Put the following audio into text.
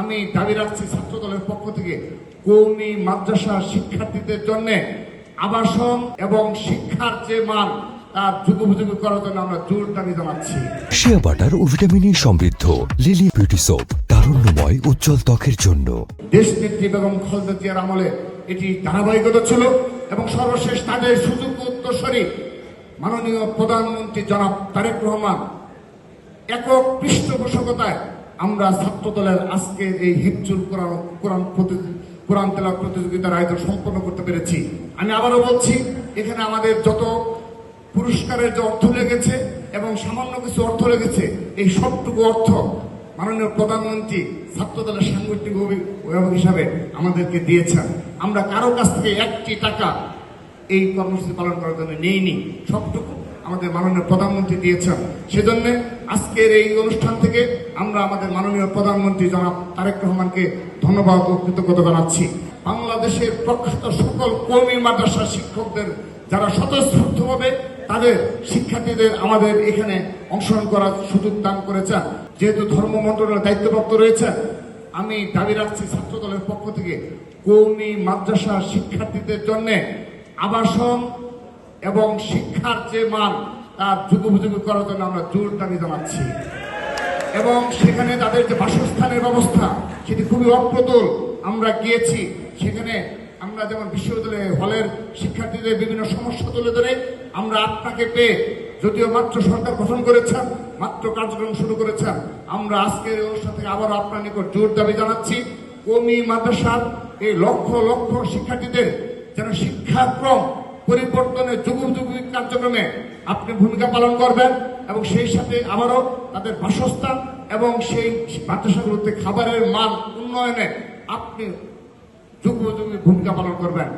আমি দাবি রাখছি ছাত্র দলের পক্ষ থেকে কওমি মাদ্রাসা শিক্ষার্থীদের জন্য আবাসন এবং শিক্ষার যে মান তার যুগোপযোগী করার জন্য আমরা জোর দাবি জানাচ্ছি। শিয়া বাটার ও ভিটামিন ই সমৃদ্ধ লিলি বিউটি সোপ, তারুণ্যময় উজ্জ্বল ত্বকের জন্য। দেশনেত্রী বেগম খালেদা জিয়ার আমলে এটি ধারাবাহিকতা ছিল এবং সর্বশেষ তাদের সুযোগ্য উত্তরসূরি মাননীয় প্রধানমন্ত্রী জনাব তারেক রহমান একক পৃষ্ঠপোষকতায় আমরা ছাত্র দলের আজকের এই হিফজুল কোরআন তেলাওয়াত প্রতিযোগিতার আয়োজন সম্পন্ন করতে পেরেছি। আমি আবারও বলছি, এখানে আমাদের যত পুরস্কারের যে অর্থ লেগেছে এবং সামান্য কিছু অর্থ লেগেছে, এই সবটুকু অর্থ মাননীয় প্রধানমন্ত্রী ছাত্র দলের সাংগঠনিক অভিভাবক হিসাবে আমাদেরকে দিয়েছেন। আমরা কারো কাছ থেকে একটি টাকা এই কর্মসূচি পালন করার জন্য নেইনি, সবটুকু আমাদের মাননীয় প্রধানমন্ত্রী দিয়েছেন। সেজন্য আজকের এই অনুষ্ঠান থেকে আমরা আমাদের মাননীয় প্রধানমন্ত্রী জনাব তারেক রহমানকে ধন্যবাদ ও কৃতজ্ঞতা জানাচ্ছি। বাংলাদেশের প্রখ্যাত সকল কওমি মাদ্রাসা শিক্ষকদের যারা স্বতঃস্ফূর্তভাবে তাদের শিক্ষার্থীদের আমাদের এখানে অংশগ্রহণ করার সুযোগ দান করেছেন, যেহেতু ধর্ম মন্ত্রণালয়ের দায়িত্বপ্রাপ্ত রয়েছেন, আমি দাবি রাখছি ছাত্র দলের পক্ষ থেকে কওমি মাদ্রাসা শিক্ষার্থীদের জন্য আবাসন এবং শিক্ষার যে মান তার যুগোপযোগী করার জন্য আমরা জোর দাবি জানাচ্ছি। এবং সেখানে তাদের যে বাসস্থানের ব্যবস্থা সেটি খুবই অপ্রতুল। আমরা গিয়েছি, সেখানে আমরা যেমন বিশ্ববিদ্যালয়ের হলের শিক্ষার্থীদের বিভিন্ন সমস্যা তুলে ধরে আমরা আপনাকে পেয়ে, যদিও মাত্র সরকার গঠন করেছেন, মাত্র কার্যক্রম শুরু করেছেন, আমরা আজকের এই অনুষ্ঠান থেকে আবারও আপনার নিকট জোর দাবি জানাচ্ছি কওমি মাদ্রাসার এই লক্ষ লক্ষ শিক্ষার্থীদের যেন শিক্ষাক্রম পরিবর্তনের যুগোপযোগী কার্যক্রমে আপনি ভূমিকা পালন করবেন এবং সেই সাথে আবারও তাদের বাসস্থান এবং সেই মাদ্রাসাগুলোতে খাবারের মান উন্নয়নে আপনি যুগোপযোগী ভূমিকা পালন করবেন।